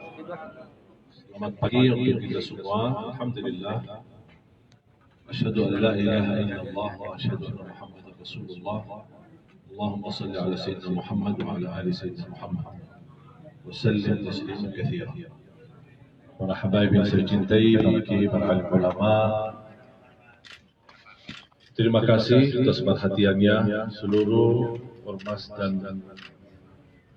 Selamat pagi untuk kita semua. Alhamdulillah. Asyhadu an la ilaha illallah wa asyhadu anna Muhammadar Rasulullah. Allahumma salli ala sayyidina Muhammad wa ala ali sayyidina Muhammad. Wa sallim tasliman katsiran. Para habaib yang saya cintai, para alim ulama, terima kasih atas perhatiannya seluruh ormas dan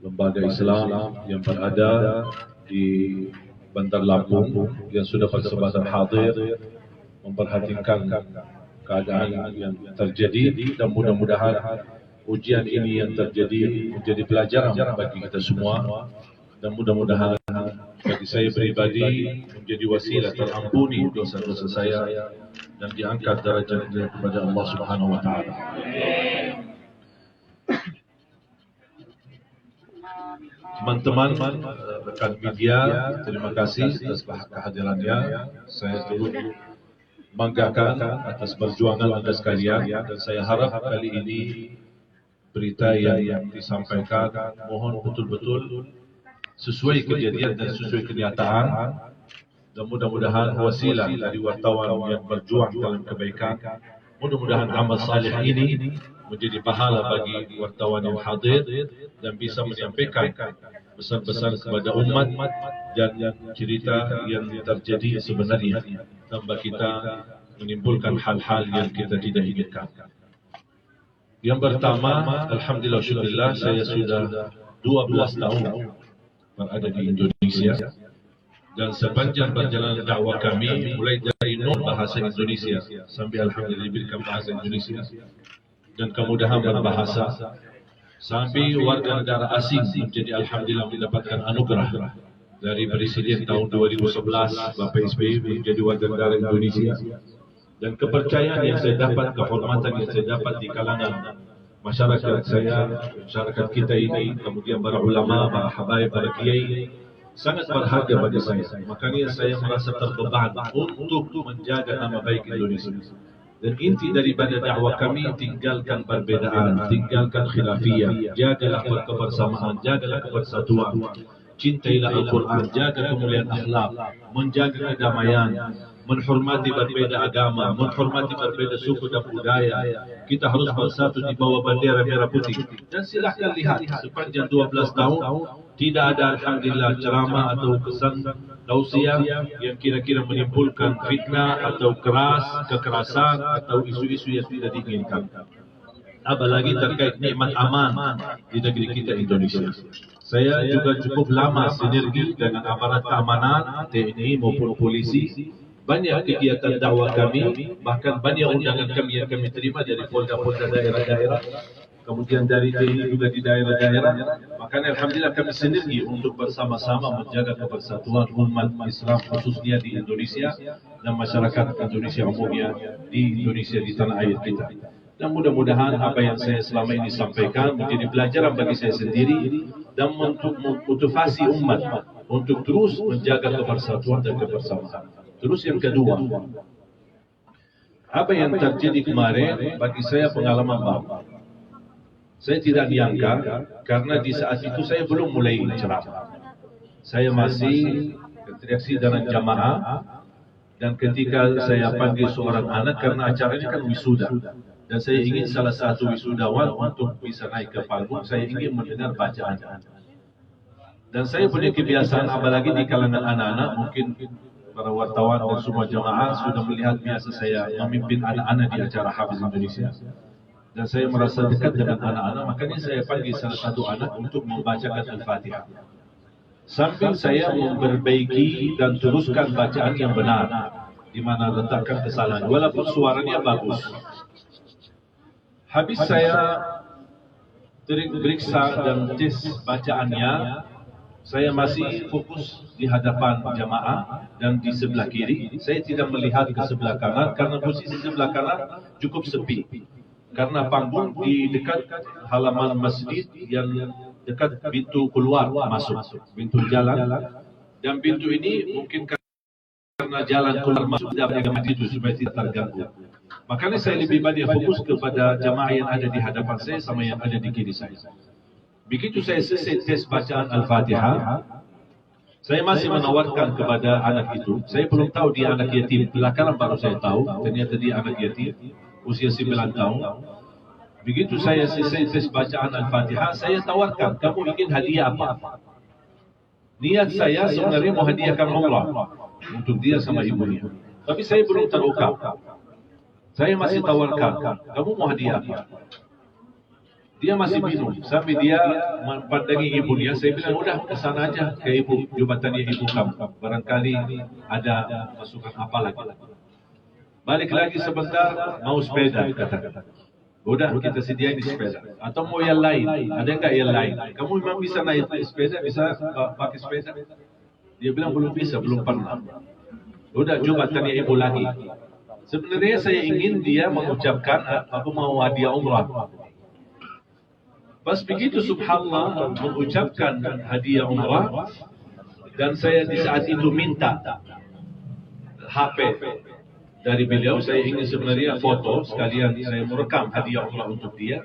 lembaga Islam yang berada di Bandar Lampung yang sudah berkesempatan hadir memperhatikan keadaan yang terjadi, dan mudah-mudahan ujian ini yang terjadi menjadi pelajaran bagi kita semua, dan mudah-mudahan bagi saya pribadi menjadi wasilah terampuni dosa-dosa saya dan diangkat derajatnya kepada Allah Subhanahu wa taala. Teman-teman, rekan media, terima kasih atas kehadirannya. Saya turut banggakan atas perjuangan Anda sekalian, dan saya harap kali ini berita yang disampaikan mohon betul-betul sesuai kejadian dan sesuai kenyataan, dan mudah-mudahan wasilah dari wartawan yang berjuang dalam kebaikan. Mudah-mudahan amal saleh ini menjadi pahala bagi wartawan yang hadir dan bisa menyampaikan pesan-pesan kepada umat dan cerita yang terjadi sebenarnya, tanpa kita menimbulkan hal-hal yang kita tidak inginkan. Yang pertama, alhamdulillah syukurillah, saya sudah 12 tahun berada di Indonesia, dan sepanjang perjalanan dakwah kami mulai dari nol bahasa Indonesia sampai alhamdulillah diberikan bahasa Indonesia dan kemudahan berbahasa, sampai warga negara asing menjadi alhamdulillah mendapatkan anugerah dari Presiden tahun 2011 Bapak SBY menjadi warga negara Indonesia, dan kepercayaan yang saya dapat, kehormatan yang saya dapat di kalangan masyarakat saya, masyarakat kita ini, kemudian para ulama, para habaib, para kiai, sangat berharga bagi saya. Makanya saya merasa terbeban untuk menjaga nama baik Indonesia. Dan inti daripada dakwah kami, tinggalkan perbedaan, tinggalkan khilafiyah, jagalah kebersamaan, jagalah kebersatuan, cintailah Al-Quran, jaga kemuliaan akhlak, menjaga kedamaian, menghormati berbeda agama, menghormati berbeda suku dan budaya. Kita harus bersatu di bawah bendera merah putih. Dan silahkan lihat, sepanjang 12 tahun tidak ada alhamdulillah ceramah atau kesan tausiah yang kira-kira menimbulkan fitnah atau kekerasan atau isu-isu yang tidak diinginkan. Apalagi terkait nikmat aman di negeri kita Indonesia. Saya juga cukup lama sinergi dengan aparat keamanan, TNI maupun polisi. Banyak kegiatan dakwah kami, bahkan banyak undangan kami yang kami terima dari polda-polda daerah-daerah, kemudian dari TNI juga di daerah-daerah. Makanya alhamdulillah kami sinergi untuk bersama-sama menjaga kebersatuan umat Islam khususnya di Indonesia dan masyarakat Indonesia umumnya di Indonesia, di tanah air kita. Dan mudah-mudahan apa yang saya selama ini sampaikan menjadi pelajaran bagi saya sendiri dan untuk memotivasi umat untuk terus menjaga kebersatuan dan kebersamaan. Terus yang kedua, apa yang terjadi kemarin bagi saya pengalaman baru. Saya tidak diangkat karena di saat itu saya belum mulai ceramah. Saya masih berinteraksi dengan jamaah, dan ketika saya panggil seorang anak karena acaranya kan wisuda, dan saya ingin salah satu wisudawan untuk bisa naik ke panggung, saya ingin mendengar bacaan. Dan saya punya kebiasaan, apalagi di kalangan anak-anak, mungkin para wartawan dan semua jamaah sudah melihat biasa saya memimpin anak-anak di acara Hafiz Indonesia. Dan saya merasa dekat dengan anak-anak, makanya saya panggil salah satu anak untuk membacakan Al-Fatihah. Sambil saya memperbaiki dan teruskan bacaan yang benar, di mana letakkan kesalahan, walaupun suaranya bagus. Habis saya periksa dan tes bacaannya, saya masih fokus di hadapan jamaah dan di sebelah kiri. Saya tidak melihat ke sebelah kanan karena posisi sebelah kanan cukup sepi. Karena panggung di dekat halaman masjid yang dekat pintu keluar masuk, pintu jalan. Dan pintu ini mungkin karena jalan keluar masuk tidak banyak itu supaya tidak terganggu. Makanya saya lebih banyak fokus kepada jamaah yang ada di hadapan saya sama yang ada di kiri saya. Begitu saya selesai tes bacaan Al-Fatihah, Saya masih menawarkan kepada anak itu. Saya belum tahu dia anak yatim. Belakangan baru saya tahu ternyata dia anak yatim, usia 9 tahun. Begitu saya selesai tes bacaan Al-Fatihah, saya tawarkan, kamu ingin hadiah apa? Niat saya sebenarnya mau hadiahkan umrah untuk dia sama ibunya. Tapi saya belum terukap. Saya masih tawarkan, kamu mau hadiah apa? Dia masih bingung, sampai dia mempandangi ibunya. Saya bilang, udah kesana aja ke ibu, jubatannya ibu kamu. Barangkali ada masukan apa lagi. Balik lagi sebentar, mau sepeda, kata-kata. Udah, kita sediain sepeda. Atau mau yang lain, ada nggak yang lain? Kamu memang bisa naik sepeda, bisa pakai sepeda? Dia bilang, belum bisa, belum pernah. Udah, jubatannya ibu lagi. Sebenarnya saya ingin dia mengucapkan, aku mau hadiah umrah. Pas begitu subhanallah mengucapkan hadiah umrah, dan saya di saat itu minta HP dari beliau. Saya ingin sebenarnya foto sekalian saya merekam hadiah umrah untuk dia.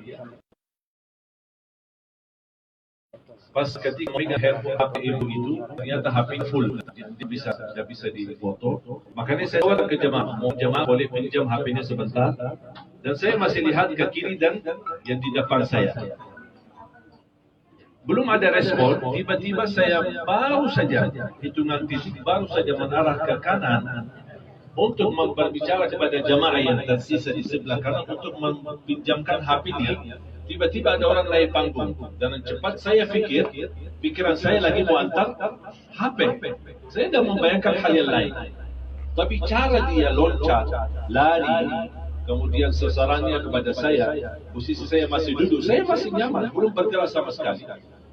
Pas ketika memegang handphone HP ibu itu, ternyata HP full, tidak bisa difoto. Makanya saya tawarkan ke jemaah, mau jemaah boleh pinjam HP-nya sebentar. Dan saya masih lihat ke kiri dan yang di depan saya. Belum ada respon, tiba-tiba saya baru saja, hitungan titik, baru saja menarah ke kanan untuk berbicara kepada jamaah yang tersisa di sebelah kanan untuk meminjamkan HP-nya. Tiba-tiba ada orang naik panggung. Dan cepat saya pikiran saya lagi mau antar HP. Saya tidak membayangkan hal yang lain. Tapi cara dia loncat, lari, kemudian sasarannya kepada saya, posisi saya masih duduk, saya masih nyaman, belum bergerak sama sekali.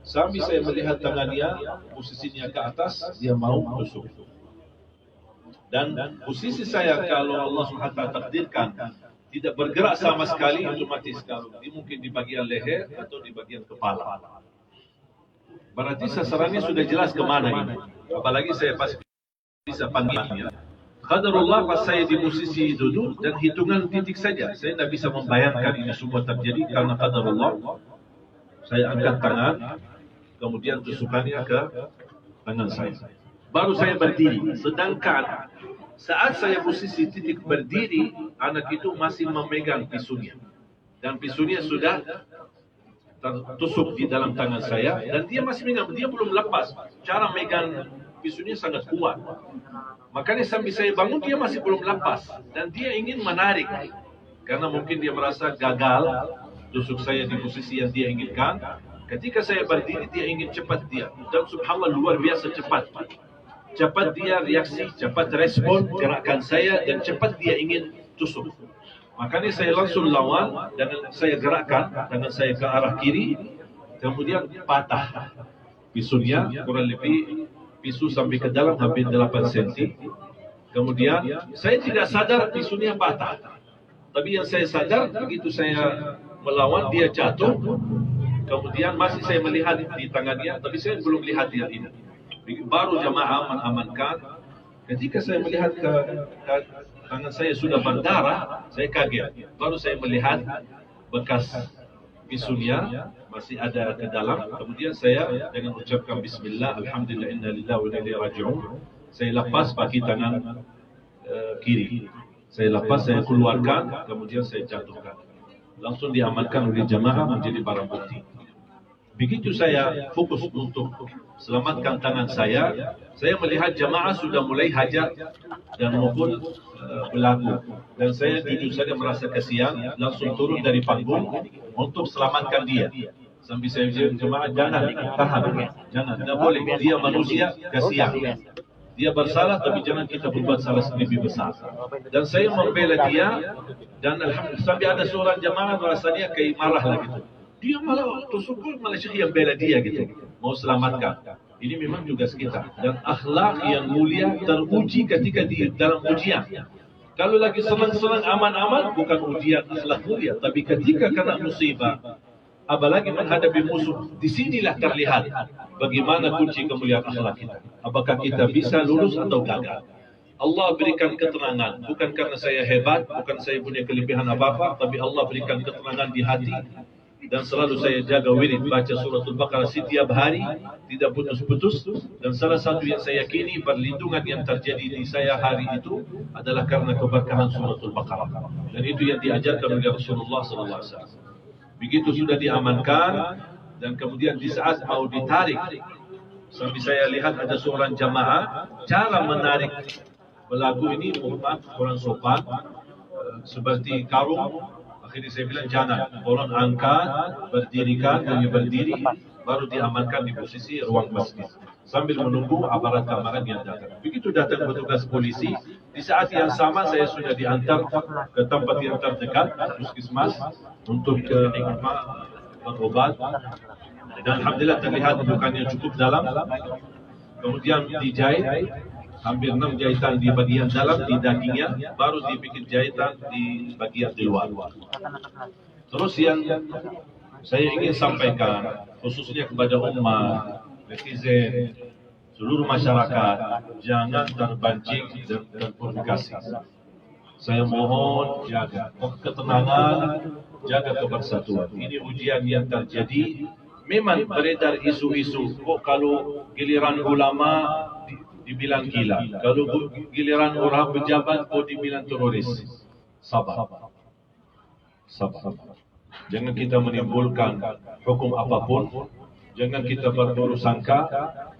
Sambil saya melihat tangannya, posisinya ke atas, dia mau tusuk. Dan posisi saya kalau Allah SWT takdirkan tidak bergerak sama sekali, otomatis kalau mungkin di bagian leher atau di bagian kepala. Berarti sasarannya sudah jelas kemana ini. Apalagi saya pasti bisa panggilnya. Qadarullah pas saya di posisi duduk dan hitungan titik saja. Saya tidak bisa membayangkan ini semua terjadi karena qadarullah. Saya angkat tangan, kemudian tusukannya ke tangan saya. Baru saya berdiri. Sedangkan saat saya posisi titik berdiri, anak itu masih memegang pisunya. Dan pisunya sudah tertusuk di dalam tangan saya. Dan dia masih megang, dia belum lepas. Cara megang pisunya sangat kuat. Makanya sambil saya bangun, dia masih belum lepas. Dan dia ingin menarik. Karena mungkin dia merasa gagal tusuk saya di posisi yang dia inginkan. Ketika saya berdiri, dia ingin cepat dia. Dan subhanallah luar biasa cepat. Cepat dia reaksi, cepat respon gerakan saya, dan cepat dia ingin tusuk. Makanya saya langsung lawan, dan saya gerakkan tangan saya ke arah kiri, kemudian patah pisunya, kurang lebih pisu sampai ke dalam hampir 8 cm. Kemudian saya tidak sadar pisunya patah. Tapi yang saya sadar, begitu saya melawan, dia jatuh. Kemudian masih saya melihat di tangannya, tapi saya belum lihat dia ini. Baru jamaah mengamankan. Ketika saya melihat ke tangan saya sudah berdarah, saya kaget. Baru saya melihat bekas pisunya masih ada ke dalam. Kemudian saya dengan ucapkan Bismillah, Alhamdulillah, Inna lillahi wa inna ilaihi raji'un. Saya lepas bagi tangan kiri. Saya lepas, saya keluarkan, kemudian saya jatuhkan. Langsung diamankan oleh jamaah menjadi barang bukti. Begitu saya fokus untuk selamatkan tangan saya melihat jamaah sudah mulai hajar dan maupun berlaku. Dan saya jujur saja merasa kasihan, langsung turun dari panggung untuk selamatkan dia. Sambil saya jemaah, jangan, tahan, jangan, tidak boleh. Dia manusia, kasihan. Dia bersalah, tapi jangan kita berbuat salah lebih besar. Dan saya membela dia, dan alhamdulillah sampai ada seorang jemaah rasanya kayak marah lah gitu. Dia malah tusukul, malah syekh yang bela dia gitu, mau selamatkan. Ini memang juga sekitar. Dan akhlak yang mulia teruji ketika di dalam ujian. Kalau lagi senang-senang aman-aman, bukan ujian akhlak mulia. Tapi ketika kena musibah, apalagi menghadapi musuh, disinilah terlihat bagaimana kunci kemuliaan akhlak kita. Apakah kita bisa lulus atau gagal. Allah berikan ketenangan, bukan karena saya hebat, bukan saya punya kelebihan apa-apa, tapi Allah berikan ketenangan di hati. dan selalu saya jaga wirid baca suratul Baqarah setiap hari, tidak putus-putus. Dan salah satu yang saya yakini perlindungan yang terjadi di saya hari itu adalah karena keberkahan suratul Baqarah. Dan itu yang diajarkan oleh Rasulullah SAW. Begitu sudah diamankan, dan kemudian di saat mau ditarik, sampai saya lihat ada seorang jamaah, cara menarik belagu ini mohon maaf kurang sopan, seperti karung. Akhirnya saya bilang jangan, tolong angkat, berdirikan, dan berdiri, baru diamankan di posisi ruang masjid sambil menunggu aparat keamanan yang datang. Begitu datang petugas polisi, di saat yang sama saya sudah diantar ke tempat yang terdekat, puskesmas, untuk berobat. Dan alhamdulillah terlihat lukanya cukup dalam. Kemudian dijahit, hampir 6 jahitan di bagian dalam di dagingnya, baru dibikin jahitan di bagian di luar. Terus yang saya ingin sampaikan khususnya kepada umat, netizen, seluruh masyarakat, jangan terpancing dan terprovokasi. Saya mohon jaga ketenangan, jaga kebersatuan. Ini ujian yang terjadi. Memang beredar isu-isu, kok kalau giliran ulama dibilang gila, kalau giliran orang pejabat kok dibilang teroris. Sabar. Sabar. Jangan kita menimbulkan hukum apapun, jangan kita berburuk sangka,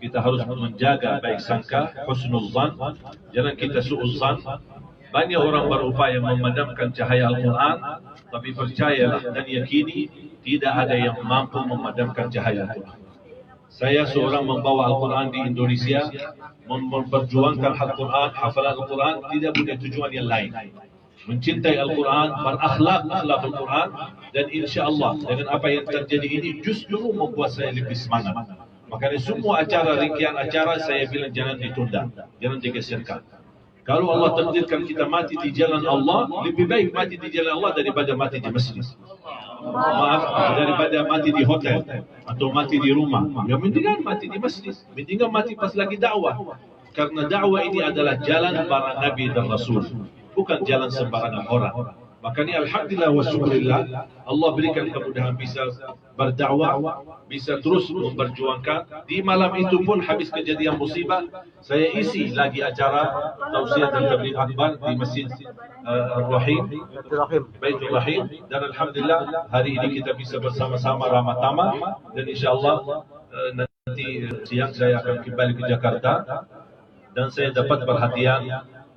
kita harus menjaga baik sangka, husnuzan, jangan kita su'uzan. Banyak orang berupaya memadamkan cahaya Al-Quran, tapi percayalah dan yakini tidak ada yang mampu memadamkan cahaya Al-Quran. Saya seorang membawa Al-Quran di Indonesia, memperjuangkan Al-Quran, hafalan Al-Quran, tidak punya tujuan yang lain. Mencintai Al-Quran, berakhlak Al-Quran, dan insya Allah dengan apa yang terjadi ini justru membuat saya lebih semangat. Makanya semua acara, ringkian acara saya bilang jangan ditunda, jangan digeserkan. Kalau Allah takdirkan kita mati di jalan Allah, lebih baik mati di jalan Allah daripada mati di masjid. Maaf, daripada mati di hotel atau mati di rumah. Yang mendingan mati di masjid, mendingan mati pas lagi dakwah. Karena dakwah ini adalah jalan para nabi dan rasul, bukan jalan sembarangan orang. Makanya alhamdulillah wa syukurillah, Allah berikan kemudahan bisa berdakwah, bisa terus memperjuangkan. Di malam itu pun habis kejadian musibah, saya isi lagi acara tausiah dan tabligh akbar di Masjid Ar-Rahim, Baitul Rahim. Dan alhamdulillah hari ini kita bisa bersama-sama ramah tamah, dan insyaallah nanti siang saya akan kembali ke Jakarta, dan saya dapat perhatian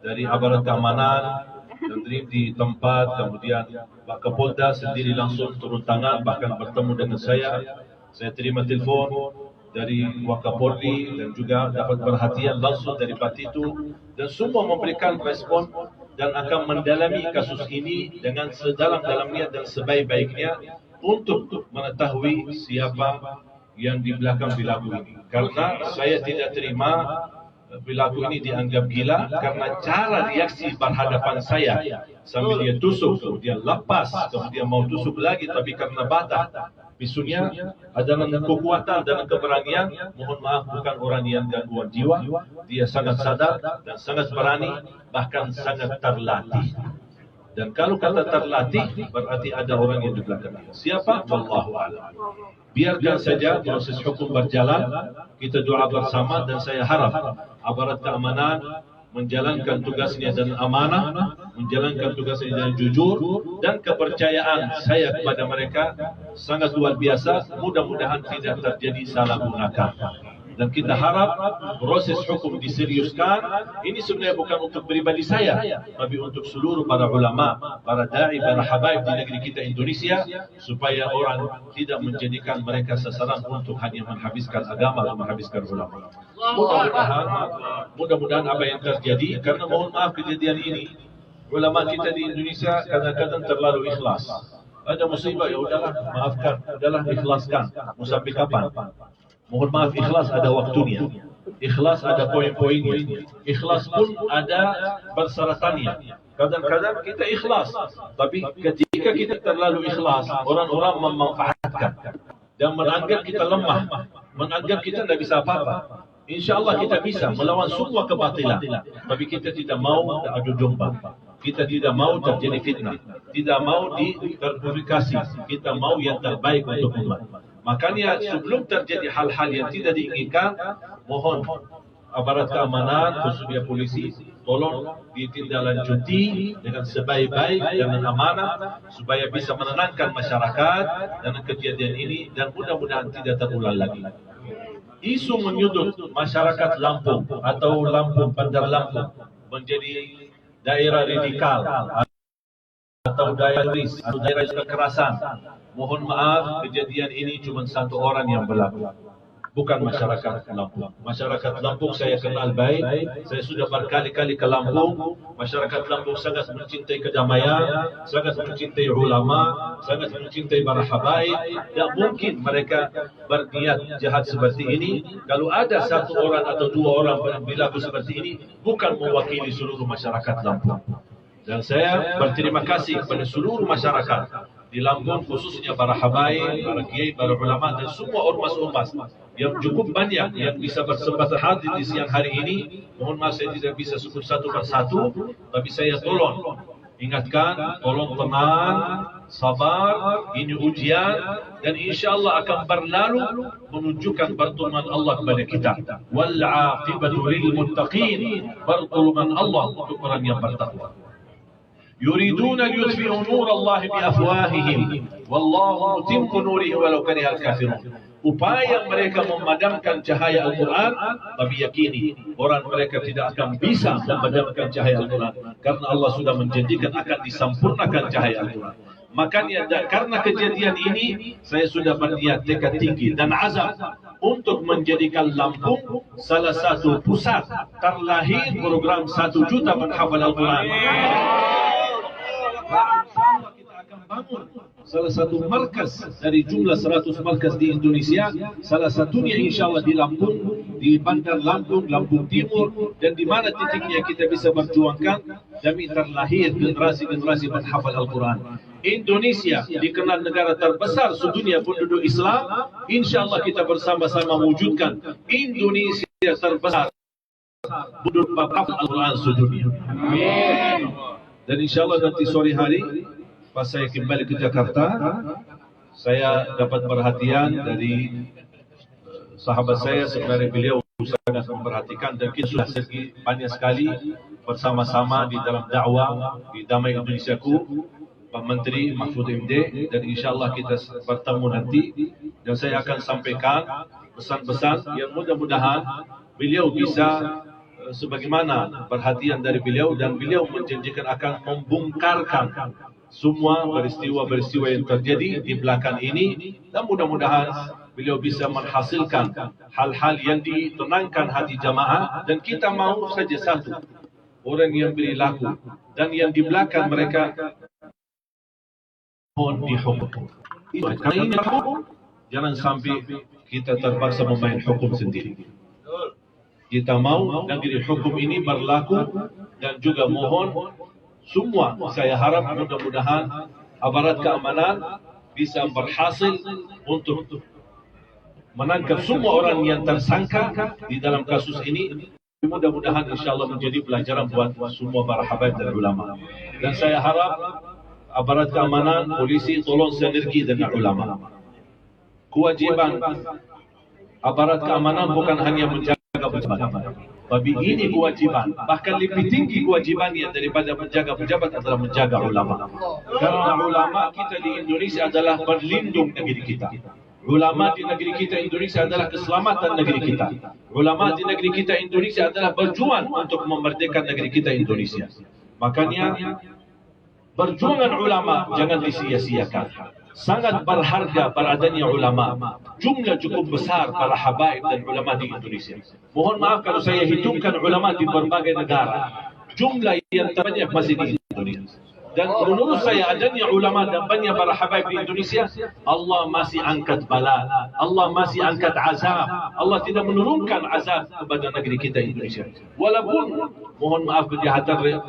dari aparat keamanan dan di tempat. Kemudian Pak Kapolda sendiri langsung turun tangan, bahkan bertemu dengan saya. Saya terima telepon dari Wakapolri dan juga dapat perhatian langsung dari Pak Tito, dan semua memberikan respon dan akan mendalami kasus ini dengan sedalam-dalamnya dan sebaik-baiknya untuk mengetahui siapa yang di belakang perilaku ini. Karena saya tidak terima perilaku ini dianggap gila karena cara reaksi berhadapan saya sambil dia tusuk, kemudian lepas, kemudian mau tusuk lagi, tapi karena batah pisunya adalah kekuatan dan keberanian. Mohon maaf, bukan orang yang gangguan jiwa, dia sangat sadar dan sangat berani, bahkan sangat terlatih. Dan kalau kata terlatih berarti ada orang yang di belakang. Siapa? Wallahu a'lam. Biarkan saja proses hukum berjalan, kita doa bersama, dan saya harap aparat keamanan menjalankan tugasnya dengan amanah, menjalankan tugasnya dengan jujur, dan kepercayaan saya kepada mereka sangat luar biasa. Mudah-mudahan tidak terjadi salah gunakan. Dan kita harap proses hukum diseriuskan. Ini sebenarnya bukan untuk pribadi saya, tapi untuk seluruh para ulama, para da'i, para habaib di negeri kita Indonesia, supaya orang tidak menjadikan mereka sasaran untuk hanya menghabiskan agama dan menghabiskan ulama. Mudah-mudahan apa yang terjadi, karena mohon maaf kejadian ini, ulama kita di Indonesia kadang-kadang terlalu ikhlas. Ada musibah, ya udahlah, maafkan, udahlah ikhlaskan. Mau sampai kapan? Mohon maaf, ikhlas ada waktunya, ikhlas ada poin-poinnya, ikhlas pun ada persyaratannya. Kadang-kadang kita ikhlas, tapi ketika kita terlalu ikhlas, orang-orang memanfaatkan dan menganggap kita lemah, menganggap kita tidak bisa apa-apa. Insya Allah kita bisa melawan semua kebatilan, tapi kita tidak mau adu domba, kita tidak mau terjadi fitnah. tidak mau diglorifikasi, kita mau yang terbaik untuk umat. Makanya sebelum terjadi hal-hal yang tidak diinginkan, mohon aparat keamanan, khususnya polisi, tolong ditindaklanjuti dengan sebaik-baik dan amanah supaya bisa menenangkan masyarakat dengan kejadian ini dan mudah-mudahan tidak terulang lagi. Isu menyudut masyarakat Lampung atau Lampung, Bandar Lampung menjadi daerah radikal atau daerah teroris atau daerah kekerasan. Mohon maaf, kejadian ini cuma satu orang yang berlaku, bukan masyarakat Lampung. Masyarakat Lampung saya kenal baik, saya sudah berkali-kali ke Lampung. Masyarakat Lampung sangat mencintai kedamaian, sangat mencintai ulama, sangat mencintai para habaib. Tak mungkin mereka berniat jahat seperti ini. Kalau ada satu orang atau dua orang yang berlaku seperti ini, bukan mewakili seluruh masyarakat Lampung. Dan saya berterima kasih kepada seluruh masyarakat di Lampung, khususnya para habaib, para kiai, para ulama dan semua ormas-ormas yang cukup banyak yang bisa bersempatan hadir di siang hari ini. Mohon maaf saya tidak bisa sebut satu persatu, tapi saya tolong ingatkan, tolong tenang, sabar, ini ujian dan insyaAllah akan berlalu menunjukkan pertolongan Allah kepada kita. Wal aqibatu lil muttaqin, pertolongan Allah untuk orang yang bertakwa. يريدون ليطفئوا نور الله بأفواههم والله متم نوره ولو كره الكافرون. Upaya mereka memadamkan cahaya Al-Quran, tapi yakini orang mereka tidak akan bisa memadamkan cahaya Al-Quran karena Allah sudah menjanjikan akan disempurnakan cahaya Al-Quran. Makanya karena kejadian ini saya sudah berniat tekad tinggi dan azam untuk menjadikan Lampung salah satu pusat terlahir program 1 juta menghafal Al-Quran. InsyaAllah kita akan bangun salah satu markas dari jumlah 100 markas di Indonesia. Salah satunya insyaAllah di Lampung, di Bandar Lampung, Lampung Timur, dan di mana titiknya kita bisa berjuangkan demi terlahir generasi-generasi menghafal Al-Quran. Indonesia dikenal negara terbesar sedunia penduduk Islam. InsyaAllah kita bersama-sama mewujudkan Indonesia terbesar penduduk menghafal Al-Quran sedunia. Amin. Dan insyaAllah nanti sore hari pas saya kembali ke Jakarta, saya dapat perhatian dari sahabat saya. Sebenarnya beliau sangat memperhatikan dan kita sudah segi banyak sekali bersama-sama di dalam dakwah di Damai Indonesiaku, Pak Menteri Mahfud MD, dan insyaAllah kita bertemu nanti dan saya akan sampaikan pesan-pesan yang mudah-mudahan beliau bisa sebagaimana perhatian dari beliau, dan beliau menjanjikan akan membongkarkan semua peristiwa-peristiwa yang terjadi di belakang ini, dan mudah-mudahan beliau bisa menghasilkan hal-hal yang ditenangkan hati jamaah. Dan kita mau saja satu, orang yang berlaku dan yang di belakang mereka mohon dihukum. Karena ini hukum, jangan sampai kita terpaksa memain hukum sendiri. Kita mau negeri hukum ini berlaku, dan juga mohon semua, saya harap mudah-mudahan aparat keamanan bisa berhasil untuk menangkap semua orang yang tersangka di dalam kasus ini. Mudah-mudahan insyaAllah menjadi pelajaran buat semua para habaib dan ulama. Dan saya harap aparat keamanan, polisi tolong sinergi dengan ulama. Kewajiban aparat keamanan bukan hanya menjaga pejabat, tapi ini kewajiban, bahkan lebih tinggi kewajibannya daripada menjaga pejabat adalah menjaga ulama. Karena ulama kita di Indonesia adalah pelindung negeri kita. Ulama di negeri kita Indonesia adalah keselamatan negeri kita. Ulama di negeri kita Indonesia adalah berjuang untuk memerdekakan negeri kita Indonesia. Makanya perjuangan ulama jangan disia-siakan. Sangat berharga beradanya ulama. Jumlah cukup besar para habaib dan ulama di Indonesia. Mohon maaf kalau saya hitungkan ulama di berbagai negara. Jumlah yang terbanyak masih di Indonesia. Dan menurut saya adanya ulama dan banyak para habaib di Indonesia, Allah masih angkat bala, Allah masih angkat azab. Allah tidak menurunkan azab kepada negeri kita Indonesia. Walaupun mohon maaf kejahatan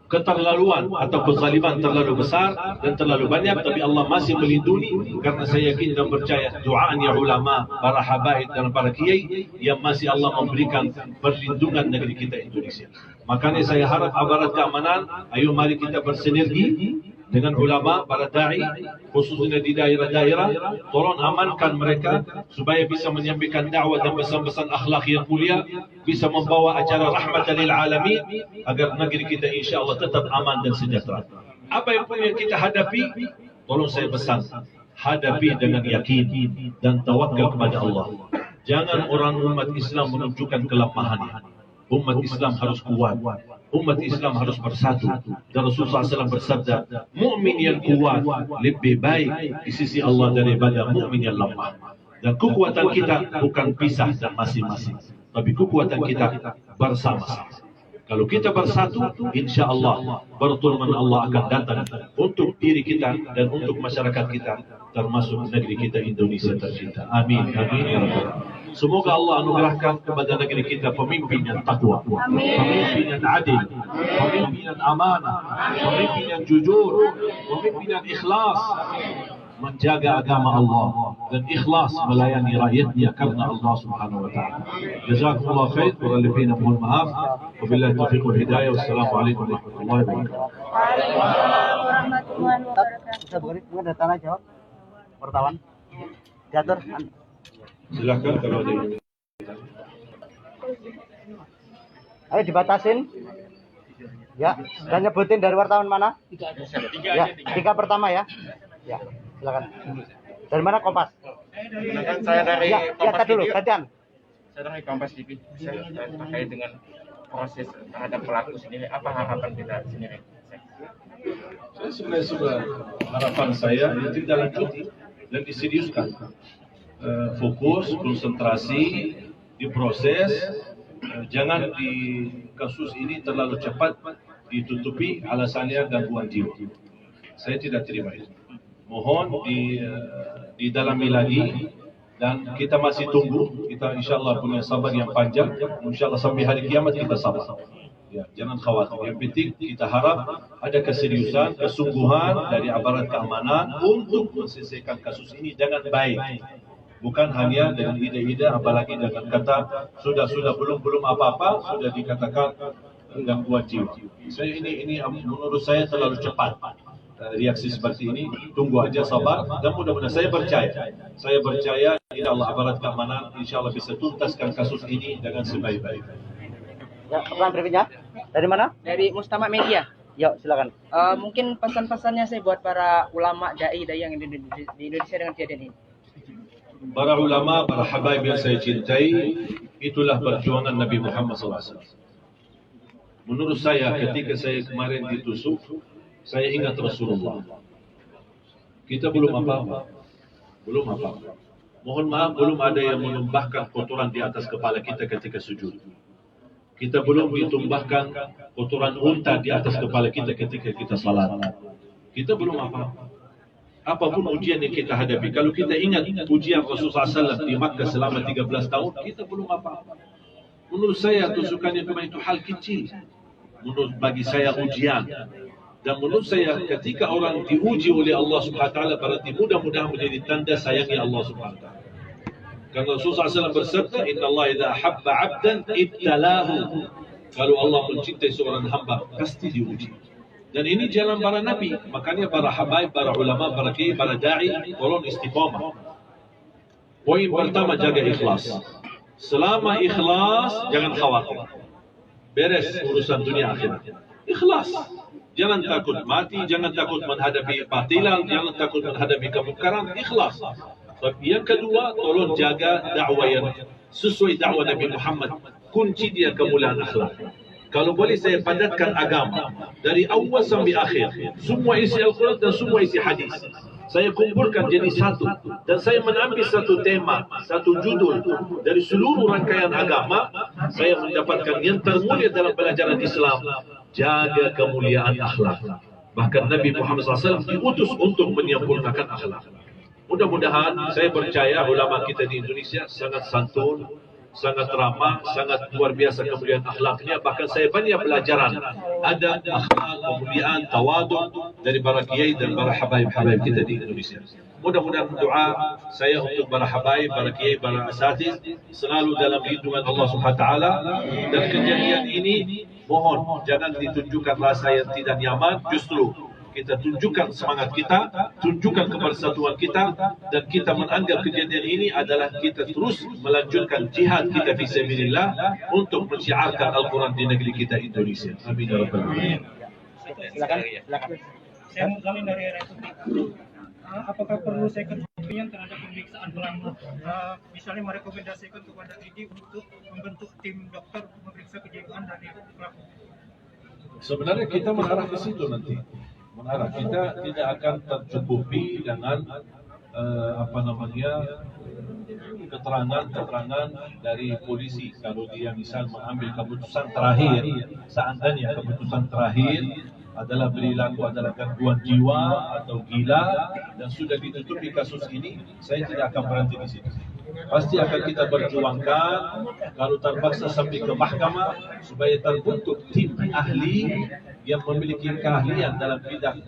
keterlaluan atau kezaliman terlalu besar dan terlalu banyak, tapi Allah masih melindungi karena saya yakin dan percaya doanya ulama, para habaib dan para kiai yang masih Allah memberikan perlindungan negeri kita Indonesia. Makanya saya harap aparat keamanan, ayo mari kita bersinergi dengan ulama, para da'i, khususnya di daerah-daerah, tolong amankan mereka supaya bisa menyampaikan dakwah dan pesan-pesan akhlak yang mulia, bisa membawa acara rahmatan lil alamin agar negeri kita insya-Allah tetap aman dan sejahtera. Apa yang pun yang kita hadapi, tolong saya pesan, hadapi dengan yakin dan tawakal kepada Allah. Jangan orang umat Islam menunjukkan kelemahannya. Umat Islam harus kuat. Umat Islam harus bersatu. Dan Rasulullah SAW bersabda, mukmin yang kuat lebih baik di sisi Allah daripada mukmin yang lemah. Dan kekuatan kita bukan pisah dan masing-masing, tapi kekuatan kita bersama-sama. Kalau kita bersatu, insya Allah pertolongan Allah akan datang untuk diri kita dan untuk masyarakat kita, termasuk negeri kita Indonesia tercinta. Amin. Amin ya Rabbal. Semoga Allah anugerahkan kepada negeri kita pemimpin yang takwa, pemimpin yang adil, pemimpin yang amanah, pemimpin yang jujur, pemimpin yang ikhlas, menjaga agama Allah dan ikhlas melayani rakyatnya karena Allah Subhanahu wa taala. Jazakumullah khair, kurang lebihnya mohon maaf. Wabillahi taufiq wal hidayah. Wassalamualaikum warahmatullahi wabarakatuh. Waalaikumsalam warahmatullahi wabarakatuh. Bisa boleh datang aja, wartawan. Diatur. Silakan kalau ada yang Ayo dibatasin. Ya, dan nyebutin dari wartawan mana? Ya, tiga pertama ya. Ya, silakan. Dari mana Kompas? Kan saya dari Ya, Kompas dulu, TV. gantian. Saya dari Kompas TV. Saya terkait dengan proses terhadap pelaku sendiri. Apa harapan kita sendiri? Saya sebenarnya harapan saya ditindaklanjuti dan diseriuskan. Fokus, konsentrasi, diproses. Jangan di kasus ini terlalu cepat ditutupi alasannya gangguan jiwa. Saya tidak terima itu. Mohon didalami lagi dan kita masih tunggu. Kita insya Allah punya sabar yang panjang. Insya Allah sampai hari kiamat kita sabar. Ya, jangan khawatir. Yang penting kita harap ada keseriusan, kesungguhan dari aparat keamanan untuk menyelesaikan kasus ini dengan baik. Bukan hanya dengan ide-ide, apalagi dengan kata sudah belum apa-apa sudah dikatakan gangguan jiwa. Saya ini menurut saya terlalu cepat. Reaksi seperti ini, tunggu aja sabar dan mudah-mudahan saya percaya insya Allah aparat keamanan insya Allah bisa tuntaskan kasus ini dengan sebaik-baiknya. Ya, pertanyaan berikutnya. Dari mana? Dari Mustama Media. Yuk, silakan. Mungkin pesan-pesannya saya buat para ulama dai yang di Indonesia dengan kejadian ini. Para ulama, para habaib yang saya cintai, itulah perjuangan Nabi Muhammad SAW. Menurut saya, ketika saya kemarin ditusuk, saya ingat Rasulullah. Kita belum apa-apa. Mohon maaf, belum ada yang menumbahkan kotoran di atas kepala kita ketika sujud. Kita belum ditumbahkan kotoran unta di atas kepala kita ketika kita salat. Kita belum apa-apa. Apapun ujian yang kita hadapi, kalau kita ingat ujian Rasulullah SAW di Makkah selama 13 tahun, kita belum apa-apa. Menurut saya, tusukan yang kemarin itu hal kecil. Bagi saya ujian. Dan menurut saya, ketika orang diuji oleh Allah Subhanahu Wa Taala, berarti mudah-mudahan menjadi tanda sayangnya Allah Subhanahu Wa Taala. Karena Rasulullah SAW bersabda, Inna Allah idha habba abdan ibtalahu. Kalau Allah mencintai seorang hamba, pasti diuji. Dan ini jalan para nabi. Makanya para habaib, para ulama, para kiai, para da'i, tolong istiqamah. Poin pertama, jaga ikhlas. Selama ikhlas, jangan khawatir. Beres urusan dunia akhirat. Ikhlas. Jangan takut mati, jangan takut menghadapi batilan, jangan takut menghadapi kemungkaran. Ikhlas. Tapi yang kedua, tolong jaga dakwah yang sesuai dakwah Nabi Muhammad. Kunci dia kemuliaan akhlak. Kalau boleh saya padatkan agama dari awal sampai akhir, semua isi Al-Quran dan semua isi hadis. Saya kumpulkan jadi satu dan saya mengambil satu tema, satu judul dari seluruh rangkaian agama. Saya mendapatkan yang termulia dalam pelajaran Islam, jaga kemuliaan akhlak. Bahkan Nabi Muhammad SAW diutus untuk menyempurnakan akhlak. Mudah-mudahan saya percaya ulama kita di Indonesia sangat santun, sangat ramah, sangat luar biasa kemuliaan akhlaknya. Bahkan saya banyak pelajaran. Ada akhlak kemuliaan, tawaduk dari para kiai dan para habaib-habaib kita di Indonesia. Mudah-mudahan doa saya untuk para habaib, para kiai, para asatiz selalu dalam lindungan Allah Subhanahu wa taala, dan kejadian ini mohon jangan ditunjukkan rasa yang tidak nyaman, justru kita tunjukkan semangat kita, tunjukkan kebersatuan kita, dan kita menganggap kejadian ini adalah kita terus melanjutkan jihad kita fisabilillah untuk menciarkan Al-Quran di negeri kita Indonesia. Amin ya rabbal alamin. Silakan. Saya menggali dari Republik. Apakah perlu second opinion terhadap pemeriksaan ulang? Misalnya merekomendasikan kepada ID untuk membentuk tim dokter memeriksa kejiwaan dari pelaku. Sebenarnya kita mengarah ke situ nanti. Mengarah, kita tidak akan tercukupi dengan keterangan dari polisi. Kalau dia misal mengambil keputusan terakhir, seandainya keputusan terakhir adalah perilaku adalah gangguan jiwa atau gila dan sudah ditutupi kasus ini, saya tidak akan berhenti di sini. Pasti akan kita berjuangkan kalau terpaksa sampai ke mahkamah supaya terbentuk tim ahli yang memiliki keahlian dalam bidang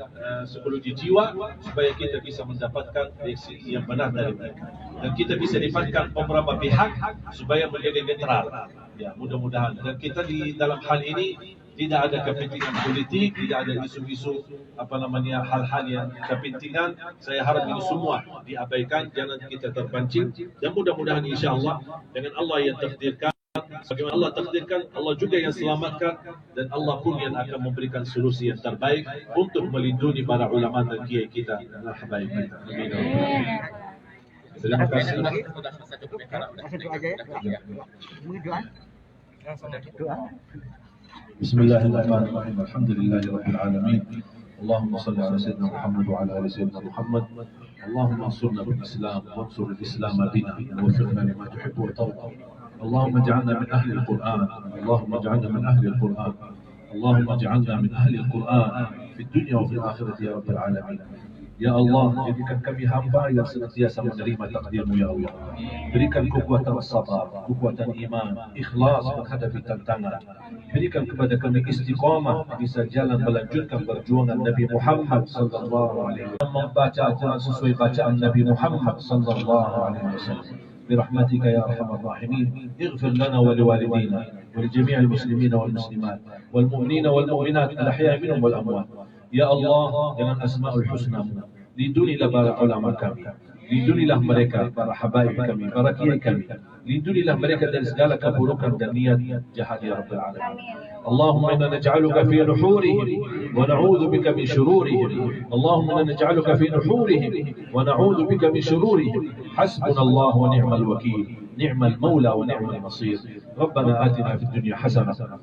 psikologi jiwa supaya kita bisa mendapatkan decision yang benar dari mereka dan kita bisa libatkan beberapa pihak supaya menjadi netral. Ya, mudah-mudahan. Dan kita di dalam hal ini tidak ada kepentingan politik, tidak ada isu-isu hal-hal yang kepentingan. Saya harap ini semua diabaikan, jangan kita terpancing. Dan mudah-mudahan insya-Allah dengan Allah yang takdirkan, bagaimana Allah takdirkan, Allah juga yang selamatkan, dan Allah pun yang akan memberikan solusi yang terbaik untuk melindungi para ulama dan kiai kita dan habaib kita. Amin. Terima kasih. Kasih doa aja ya. Mungkin doa. Doa. بسم الله الرحمن الرحيم الحمد لله رب العالمين اللهم صل على سيدنا محمد وعلى ال سيدنا محمد اللهم انصرنا بالاسلام وانصر الاسلام بنا ووفقنا لما تحب وترضى اللهم اجعلنا من اهل القران اللهم اجعلنا من اهل القران اللهم اجعلنا من اهل القران في الدنيا وفي الاخره يا رب العالمين. Ya Allah, jadikan kami hamba yang senantiasa menerima takdir-Mu ya Allah. Berikan kekuatan sabar, kekuatan iman, ikhlas menghadapi tantangan. Berikan kepada kami istiqamah bisa jalan melanjutkan perjuangan Nabi Muhammad sallallahu alaihi wasallam, membaca Al-Quran sesuai bacaan Nabi Muhammad sallallahu alaihi wasallam. برحمتك يا أرحم الراحمين اغفر لنا ولوالدينا ولجميع المسلمين والمسلمات والمؤمنين والمؤمنات الأحياء منهم والأموات. Ya Allah, dengan asma'ul husna, lindungilah para ulama kami, lindungilah mereka, para habaib kami, para kiai kami, lindungilah mereka dari segala keburukan dan niat jahat ya Rabbal Alamin. Allahumma inna naj'aluka fi nuhurihim wa na'udzu bika min shururihim. Allahumma inna naj'aluka fi nuhurihim wa na'udzu bika min shururihim. Hasbunallahu wa ni'mal wakeel, ni'mal mawla wa ni'mal nasir. Rabbana atina fid dunya hasanah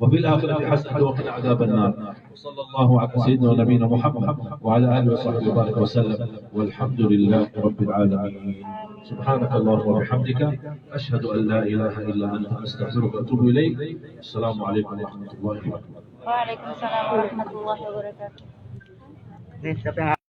وفي الآخرة حسنة وقنا عذاب النار. وصلى الله على سيدنا ونبينا محمد وعلى آله وصحبه وبارك وسلم والحمد لله رب العالمين. سبحانك اللهم وبحمدك أشهد أن لا إله إلا أنت أستغفرك وأتوب إليك. السلام عليكم ورحمة الله وبركاته. Waalaikumsalam warahmatullahi wabarakatuh. Ini siapa yang